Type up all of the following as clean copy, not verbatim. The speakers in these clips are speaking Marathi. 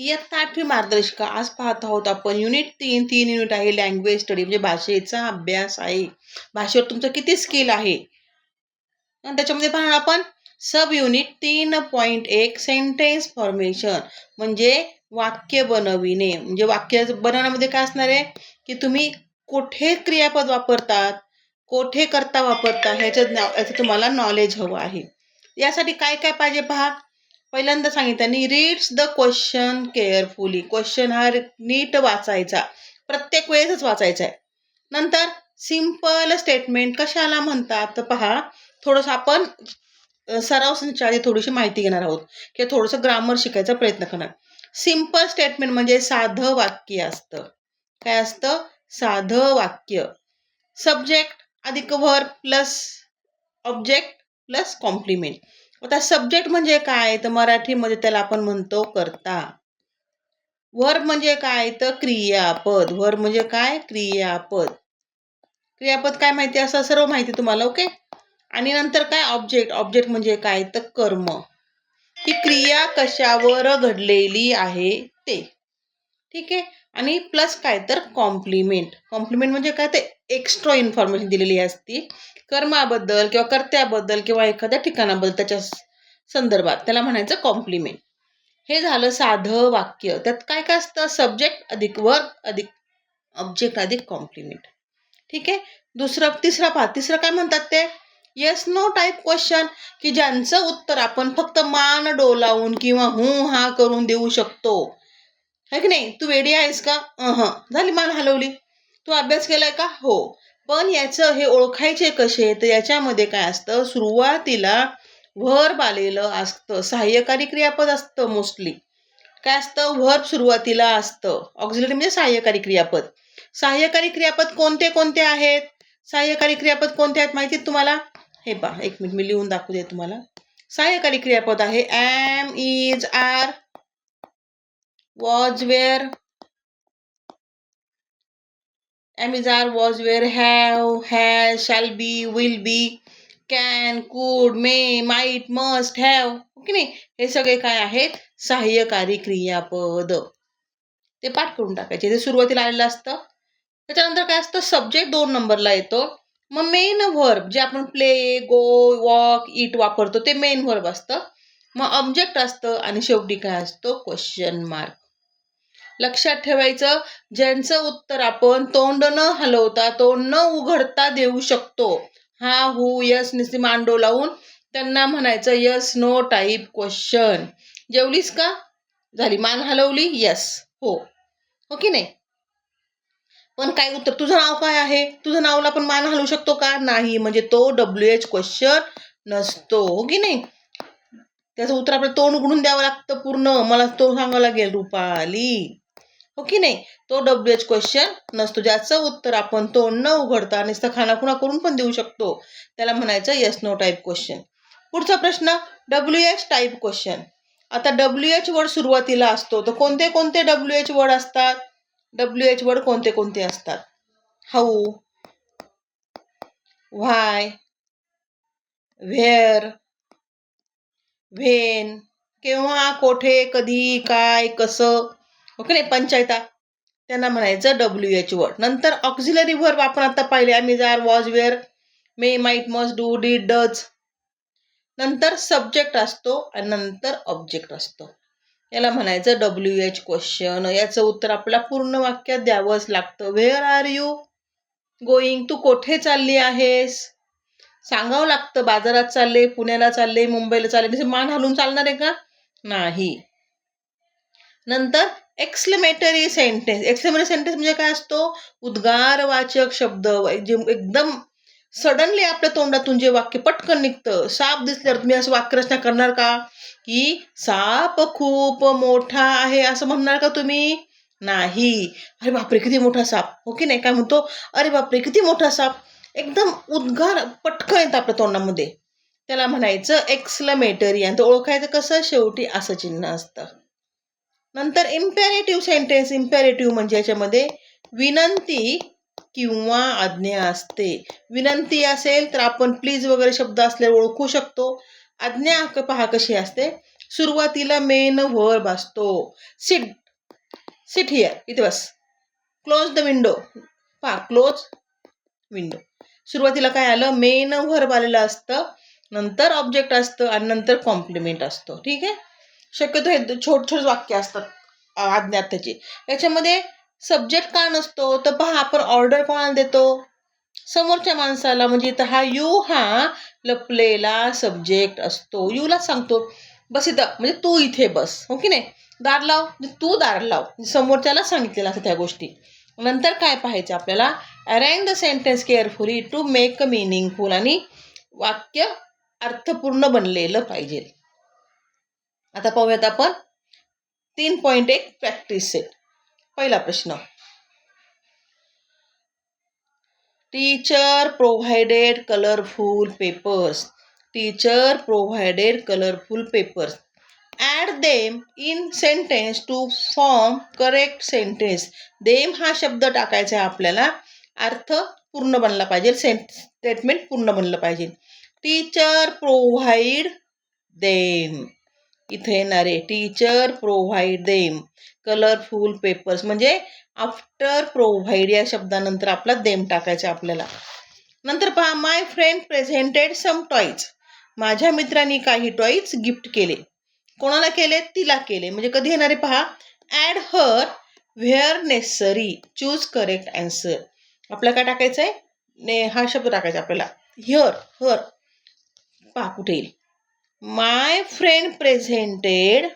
इयत्ता 8वी मार्गदर्शिका आज पाहत आहोत आपण युनिट 3 युनिट आहे लँग्वेज स्टडी म्हणजे भाषेचा अभ्यास आहे. भाषेवर तुमचं किती स्किल आहे आणि त्याच्यामध्ये पाहणार आपण सब युनिट 3.1 सेंटेन्स फॉर्मेशन म्हणजे वाक्य बनविणे. म्हणजे वाक्य बनवण्यामध्ये काय असणार आहे की तुम्ही कुठे क्रियापद वापरतात, कोठे करता वापरता ह्याचं तुम्हाला नॉलेज हवं आहे. यासाठी काय काय पाहिजे पहा. पहिल्यांदा सांगितलं reads the question carefully. Question हा नीट वाचायचा, प्रत्येक वेळेसच वाचायचा आहे. नंतर सिंपल स्टेटमेंट कशाला म्हणतात तर पहा, थोडंसं आपण सराव संचाची आधी थोडीशी माहिती घेणार आहोत किंवा थोडंसं ग्रामर शिकायचा प्रयत्न करणार. सिंपल स्टेटमेंट म्हणजे साधं वाक्य असतं. काय असतं? साधं वाक्य. सब्जेक्ट अधिक verb plus object plus complement. आता सब्जेक्ट म्हणजे काय तर मराठीमध्ये त्याला आपण म्हणतो कर्ता. वर्ब म्हणजे काय तर क्रियापद. वर्ब म्हणजे काय? क्रियापद. क्रियापद काय माहिती असं सर्व माहिती तुम्हाला. ओके. आणि नंतर काय? ऑब्जेक्ट. ऑब्जेक्ट म्हणजे काय तर कर्म. ही क्रिया कशावर घडलेली आहे ते. ठीक आहे. आणि प्लस काय तर कॉम्प्लिमेंट. कॉम्प्लिमेंट म्हणजे काय ते एक्स्ट्रा इन्फॉर्मेशन दिलेली असती कर्माबद्दल किंवा कर्त्याबद्दल किंवा एखाद्या ठिकाणाबद्दल त्याच्या संदर्भात, त्याला म्हणायचं कॉम्प्लिमेंट. हे झालं साधं वाक्य. त्यात काय काय असतं? सब्जेक्ट अधिक वर्ब अधिक ऑब्जेक्ट अधिक कॉम्प्लिमेंट. ठीक आहे. तिसरं काय म्हणतात ते येस नो टाईप क्वेश्चन, की ज्यांचं उत्तर आपण फक्त मान डोलावून किंवा हू हा करून देऊ शकतो. है की नाही? तू वेडी आहेस का? झाली मान हलवली. तू अभ्यास केलाय का? हो. पण याचं हे ओळखायचे कसे तर याच्यामध्ये काय असतं, सुरुवातीला व्हर्ब आलेलं असतं. सहाय्यकारी क्रियापद असतं मोस्टली. काय असतं? व्हर्ब सुरुवातीला असतं. ऑक्झिलरी म्हणजे सहाय्यकारी क्रियापद. सहाय्यकारी क्रियापद कोणते कोणते आहेत? सहाय्यकारी क्रियापद कोणते आहेत माहिती तुम्हाला? हे पहा, एक मिनिट मी लिहून दाखवते तुम्हाला. सहाय्यकारी क्रियापद आहे am, is, are, was, were, am, is, are, was, were, have, has, shall be, will be, can, could, may, might, must, have. Okay नाही? हे सगळे काय आहेत? सहाय्यकारी क्रियापद. ते पाठ करून टाकायचे. ते सुरुवातीला आलेलं असतं. त्याच्यानंतर काय असतं? सब्जेक्ट 2 नंबरला येतो. मग मेन व्हर्ब जे आपण प्ले, गो, वॉक, इट वापरतो ते मेन व्हर्ब असतं. मग ऑब्जेक्ट असतं आणि शेवटी काय असतो? Question mark. लक्षात ठेवायचं, ज्यांचं उत्तर आपण तोंड न हलवता, तोंड न उघडता देऊ शकतो. हा, हु, यस निस्ती मांडो लावून त्यांना म्हणायचं यस नो टाईप क्वेश्चन. जेवलीस का? झाली. मान हलवली? यस. हो. हो की नाही? पण काय उत्तर? तुझं नाव काय आहे? तुझं नावला पण मान हलवू शकतो का? नाही. म्हणजे तो WH क्वेश्चन नसतो. हो की नाही? त्याचं उत्तर आपलं तोंड उघडून द्यावं लागतं पूर्ण. मला तो सांगावं लागेल रुपाली. हो की नाही? तो WH क्वेश्चन नसतो. ज्याचं उत्तर आपण तोंड न उघडता नुसतं खानाखुणा करून पण देऊ शकतो त्याला म्हणायचं येस नो टाईप क्वेश्चन. पुढचा प्रश्न WH टाईप क्वेश्चन. आता WH वर्ड सुरुवातीला असतो तर कोणते कोणते WH वर्ड असतात? WH वर्ड कोणते कोणते असतात? हाऊ, व्हाय, व्हेअर, व्हेन, केव्हा, कोठे, कधी, काय, कसं. ओके नाही? पंचायता त्यांना म्हणायचं WH वर्ड. नंतर ऑक्झिलरी व्हर्ब आपण आता पाहिले am, are, was, were, may, might, must, do, did, does. नंतर सब्जेक्ट असतो आणि नंतर ऑब्जेक्ट असतो. याला म्हणायचं WH क्वेश्चन. याचं उत्तर आपल्याला पूर्ण वाक्यात द्यावंच लागतं. Where are you going? तू कोठे चालली आहेस? सांगावं लागतं. बाजारात चालले, पुण्याला चालले, मुंबईला चालले. मान हलवून चालणार आहे का? नाही. नंतर एक्सक्लेमेटरी सेंटेन्स. एक्सक्लेमेटरी सेंटेन्स म्हणजे काय असतो? उद्गारवाचक शब्द. एकदम सडनली आपल्या तोंडातून जे वाक्य पटकन निघतं. साप दिसल्यावर तुम्ही असं वाक्यरचना करणार का की साप खूप मोठा आहे असं म्हणणार का तुम्ही? नाही. अरे बापरे किती मोठा साप. हो की नाही? काय म्हणतो? अरे बापरे किती मोठा साप. एकदम उद्गार पटकन येतं आपल्या तोंडामध्ये. त्याला म्हणायचं एक्सक्लेमेटरी. आणि तो ओळखायचं कसं? शेवटी असं चिन्ह असतं. नंतर इम्पेरेटिव्ह सेंटेन्स. इम्पेरेटिव्ह म्हणजे याच्यामध्ये विनंती किंवा आज्ञा असते. विनंती असेल तर आपण प्लीज वगैरे शब्द असल्यावर ओळखू शकतो. आज्ञा पहा कशी असते. सुरुवातीला मेन व्हर्ब असतो. सिट, सिट हिअर, इथे बस. क्लोज द विंडो, पहा क्लोज विंडो. सुरुवातीला काय आलं, मेन व्हर्ब आलेलं असतं, नंतर ऑब्जेक्ट असतं आणि नंतर कॉम्प्लिमेंट असतो. ठीक आहे. शक्यतो हे छोट छोट वाक्य असतात आज्ञात त्याची. याच्यामध्ये सब्जेक्ट का नसतो तर पहा, आपण ऑर्डर कोणाला देतो, समोरच्या माणसाला. म्हणजे इथं हा यू हा लपलेला सब्जेक्ट असतो. यूला सांगतो बस इथं, म्हणजे तू इथे बस, हो की नाही. दार लाव, तू दार लाव, समोरच्याला सांगितलेलं असतं त्या गोष्टी. नंतर काय पाहायचं आपल्याला, arrange the sentence carefully to make a meaningful, आणि वाक्य अर्थपूर्ण बनलेलं पाहिजे. आता पाहूयात आपण 3.1 प्रॅक्टिस सेट. पहिला प्रश्न, teacher provided colourful papers. Teacher provided colourful papers. Add them in sentence to form correct sentence. Them हा शब्द टाकायचा आहे आपल्याला, अर्थ पूर्ण बनला पाहिजे, स्टेटमेंट पूर्ण बनलं पाहिजे. टीचर प्रोव्हाइड देम, इथे येणार आहे teacher provide them colourful papers. म्हणजे आफ्टर प्रोव्हाइड या शब्दानंतर आपला देम टाकायचा आपल्याला. नंतर पहा, माय फ्रेंड प्रेझेंटेड सम टॉईज. माझ्या मित्रांनी काही टॉईज गिफ्ट केले. कोणाला केले, तिला केले. म्हणजे कधी येणार आहे पहा, add her where necessary, choose correct answer. आपल्याला काय टाकायचं आहे, हा शब्द टाकायचा आपल्याला, हिअर, हर. पहा कुठे येईल, माय फ्रेंड प्रेझेंटेड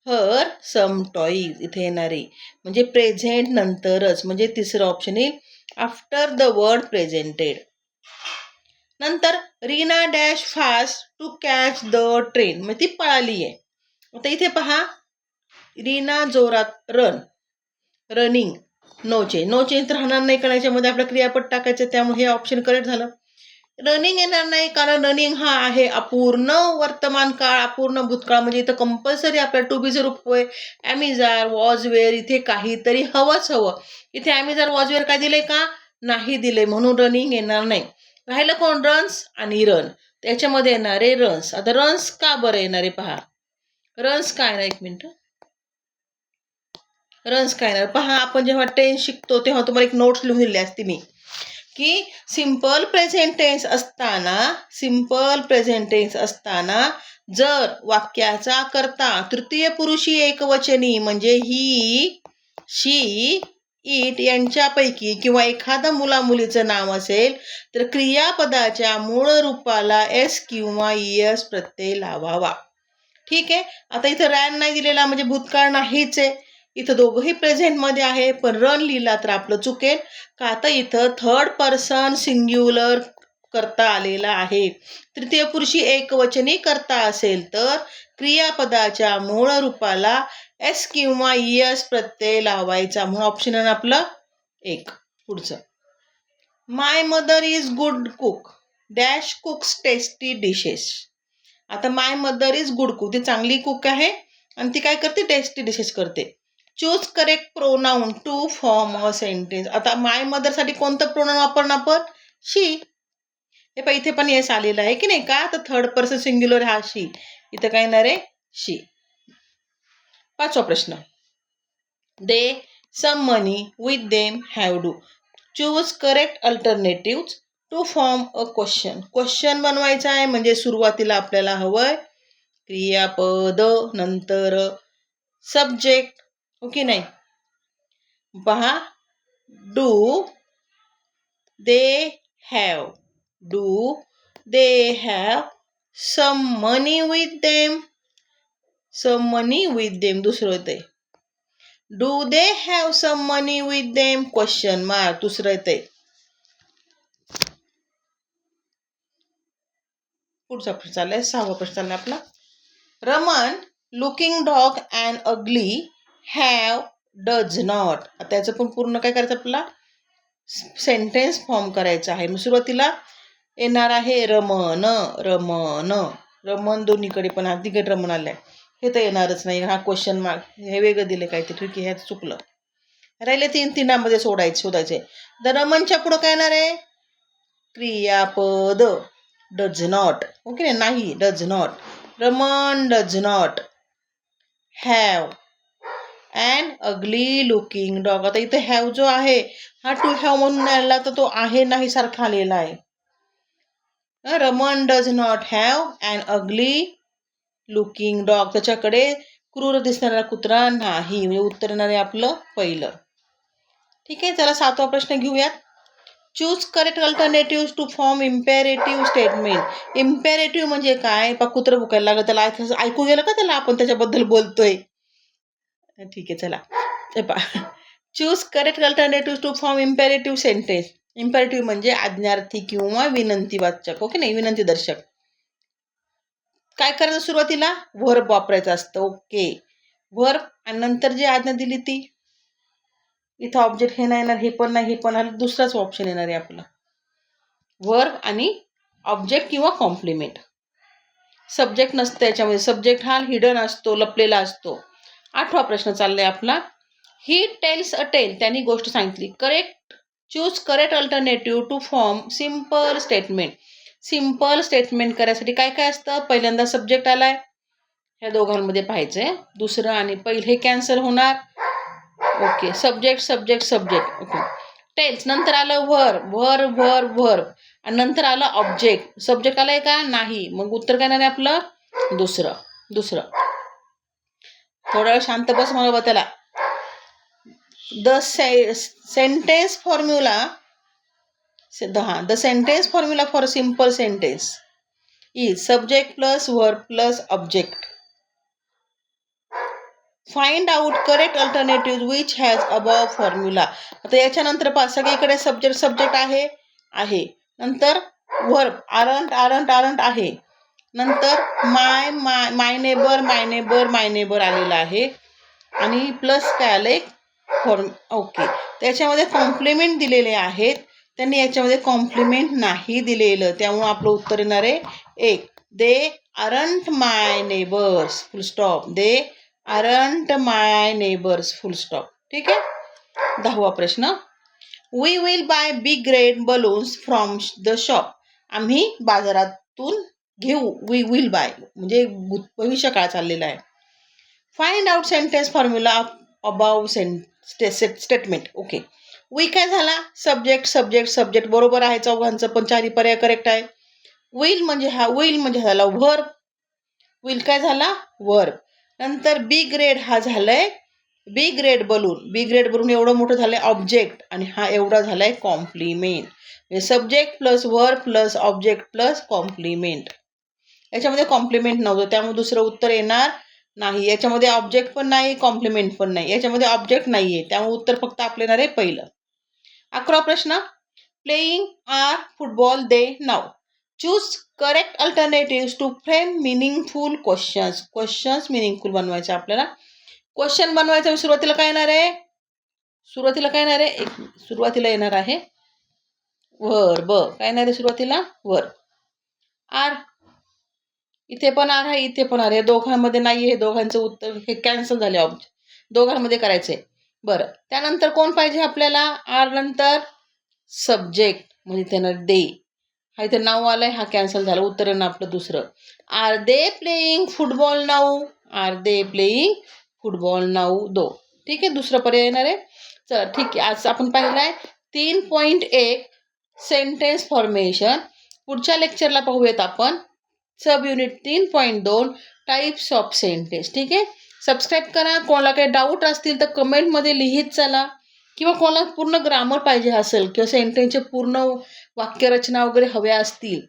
हर सम टॉईज, इथे येणार आहे. म्हणजे प्रेझेंट नंतरच, म्हणजे तिसरं ऑप्शन येईल, आफ्टर द वर्ड प्रेझेंटेड. नंतर Reena dash fast to catch the train, म्हणजे ती पळाली आहे. आता इथे पहा, रीना जोरात, run, running, no change. No change तर राहणार नाही, कारण याच्यामध्ये आपलं क्रियापद टाकायचं, त्यामुळे हे ऑप्शन करेक्ट झालं. रनिंग येणार नाही, कारण रनिंग हा आहे अपूर्ण वर्तमान काळ, अपूर्ण भूतकाळ. म्हणजे इथं कंपल्सरी आपल्याला टू बी चं रूप होय. ॲमिजार, वॉज, वेअर, इथे काहीतरी हवंच हवं. इथे ॲमिजार, वॉज, वेअर काय दिले का, नाही दिले, म्हणून रनिंग येणार नाही. राहिलं कोण, रन्स आणि रन. त्याच्यामध्ये येणार आहे रन्स. आता रन्स का बरं येणार आहे पहा, रन्स काय ना, एक मिनिट, रन्स काय ना पहा. आपण जेव्हा टेन्स शिकतो तेव्हा तुम्हाला एक नोट्स लिहून दिली असते मी, की सिंपल प्रेझेंट टेन्स असताना, सिंपल प्रेझेंट टेन्स असताना जर वाक्याचा कर्ता तृतीय पुरुषी एकवचनी, म्हणजे ही, शी, इट यांच्यापैकी किंवा एखादं मुलामुलीचं नाव असेल तर क्रियापदाच्या मूळ रूपाला एस किंवा एस प्रत्यय लावावा. ठीक आहे. आता इथं रॅन नाही दिलेला, म्हणजे भूतकाळ नाहीच आहे. इथं दोघंही प्रेझेंटमध्ये आहे, पण रन लिहिला तर आपलं चुकेल, का आता इथं थर्ड पर्सन सिंग्युलर करता आलेला आहे. तृतीय पुरुषी एकवचनी करता असेल तर क्रियापदाच्या मूळ रूपाला एस किंवा एस प्रत्यय लावायचा, म्हणून ऑप्शन आहे आपलं एक. पुढचं, my mother is good cook dash cooks tasty dishes. आता my mother is good cook, ती चांगली कुक आहे आणि ती काय करते, टेस्टी डिशेस करते. Choose correct pronoun to form a sentence. आता माय मदर साठी कोणतं प्रोनाऊन वापरणं आपण, शी. हे पण इथे पण येस आलेलं आहे की नाही, का तर थर्ड पर्सन सिंग्युलर हा शी, इथं काय येणार आहे, शी. पाचवा प्रश्न, they some money with them have do. Choose correct alternative to form a question. Question बनवायचा आहे, म्हणजे सुरुवातीला आपल्याला हवंय क्रियापद, नंतर सब्जेक्ट, ओके नाही. पहा, do they have, do they have some money with them, some money with them. दुसरं येते, do they have some money with them, question mark. दुसरं येते. पुढचा प्रश्न चाललाय, सहावा प्रश्न चाललाय आपला, Raman looking dog and ugly have does not. त्याचं पण पूर्ण काय करायचं आपल्याला, सेंटेन्स फॉर्म करायचा आहे. सुरुवातीला येणार आहे रमन, रमन, रमन दोन्हीकडे पण तिकडे रमन आलाय, हे तर येणारच नाही, हा क्वेश्चन मार्क, हे वेगळं दिले काय ते, ठीक आहे, ह्यात चुकलं. राहिले तीनामध्ये शोधायचे. तर रमनच्या पुढं काय येणार आहे, क्रियापद, डज नॉट, ओके नाही, does not. Raman does not have and ugly looking dog. आता इथे हॅव जो आहे हा टू हॅव म्हणून आला तर तो आहे नाही सारखा आलेला आहे. Raman does not have and ugly looking dog. त्याच्याकडे क्रूर दिसणारा कुत्रा नाही. म्हणजे उत्तर येणार आहे आपलं पहिलं. ठीक आहे, चला 7वा प्रश्न घेऊयात. Choose correct alternative to form imperative statement. Imperative म्हणजे काय? कुत्रं भुकायला लागलं त्याला ऐकू गेलं का त्याला आपण त्याच्याबद्दल बोलतोय. ठीक आहे, चला choose correct alternative to form imperative sentence. Imperative म्हणजे आज्ञार्थी किंवा विनंतीवाचक. ओके, नाही विनंतीदर्शक. काय करायचं सुरुवातीला? व्हर्ब वापरायचं असतं. ओके, व्हर्ब आणि नंतर जी आज्ञा दिली ती. इथं ऑब्जेक्ट हे नाही येणार, हे पण नाही, हे पण आलं, दुसराच ऑप्शन येणार आहे आपला. व्हर्ब आणि ऑब्जेक्ट किंवा कॉम्प्लिमेंट. सब्जेक्ट नसतं याच्यामध्ये. सब्जेक्ट हा हिडन असतो, लपलेला असतो. 8वा प्रश्न चाललाय आपला. He tells a tale. त्यांनी गोष्ट सांगितली. Correct choose correct alternative to form simple statement. Simple statement करायसाठी काय काय असतं? पहिल्यांदा सब्जेक्ट आलाय, ह्या दोघांमध्ये पाहायचंय. दुसरं आणि पहिलं हे कॅन्सल होणार. Okay, subject subject subject. Okay, tells नंतर आलं व्हर्ब व्हर्ब व्हर्ब व्हर्ब आणि नंतर आलं ऑब्जेक्ट. सब्जेक्ट आलाय का? नाही. मग उत्तर काय नाही आपलं दुसरं. थोडा वेळ शांत बस मला त्याला. The sentence formula for simple sentence is subject plus verb plus object. Find out correct alternative which has above formula. आता याच्यानंतर पहा, सगळीकडे सब्जेक्ट आहे. नंतर व्हर्ब आरंट आहे. नंतर माय नेबर आलेला आहे आणि प्लस काय आलंय फॉर्म. ओके, त्याच्यामध्ये कॉम्प्लिमेंट दिलेले आहेत. त्यांनी याच्यामध्ये कॉम्प्लिमेंट नाही दिलेलं, त्यामुळे आपलं उत्तर येणार आहे 1. They aren't my neighbours full stop. They aren't my neighbours full stop. ठीक आहे. 10वा प्रश्न. We will buy big red balloons from the shop. आम्ही बाजारातून घेऊ. वी विल बाय म्हणजे भविष्य काळ चाललेला आहे. Find out sentence formula above statement. Okay, we काय झाला? सब्जेक्ट बरोबर आहे चौघांचं, पण 4 पर्याय करेक्ट आहे. विल म्हणजे झाला व्हर्ब. विल काय झाला? व्हर्ब. नंतर बिग रेड हा झालाय बिग रेड बलून एवढं मोठं झालंय ऑब्जेक्ट आणि हा एवढा झालाय कॉम्प्लिमेंट. म्हणजे subject plus verb plus object plus complement. याच्यामध्ये कॉम्प्लिमेंट नव्हतं, त्यामुळे दुसरं उत्तर येणार नाही. याच्यामध्ये ऑब्जेक्ट पण नाही, कॉम्प्लिमेंट पण नाही. याच्यामध्ये ऑब्जेक्ट नाहीये, त्यामुळे उत्तर फक्त आपलं येणार आहे पहिलं. 11वा प्रश्न. Playing are football they now. Choose correct alternative to frame meaningful questions meaningful बनवायचे आपल्याला. क्वेश्चन बनवायचं. सुरुवातीला काय येणार आहे? सुरुवातीला येणार आहे व्हर्ब. काय येणार आहे सुरुवातीला? व्हर्ब. आर. इथे पण आर आहे, इथे पण आर. हे दोघांमध्ये नाही, हे दोघांचं उत्तर हे कॅन्सल झाले. दोघांमध्ये करायचंय. बरं, त्यानंतर कोण पाहिजे आपल्याला? आर नंतर सब्जेक्ट म्हणजे त्यांना दे. हा इथे नाव आलंय, हा कॅन्सल झाला. उत्तर आहे ना आपलं दुसरं. Are they playing football now. Are they playing football now. ठीक आहे, दुसरं पर्याय येणार आहे. चला ठीक आहे, आज आपण पाहिलाय 3.1 सेंटेन्स फॉर्मेशन. पुढच्या लेक्चरला पाहूयात आपण sub unit 3.2 types of sentence. ठीक आहे, सबस्क्राईब करा. कोणाला काही डाऊट असतील तर कमेंटमध्ये लिहित चला, किंवा कोणाला पूर्ण ग्रामर पाहिजे असेल किंवा सेंटेन्सचे पूर्ण वाक्यरचना वगैरे हव्या असतील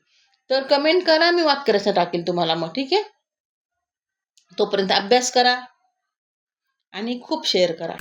तर कमेंट करा, मी वाक्यरचना टाकेल तुम्हाला मग. ठीक आहे, तोपर्यंत अभ्यास करा आणि खूप शेअर करा.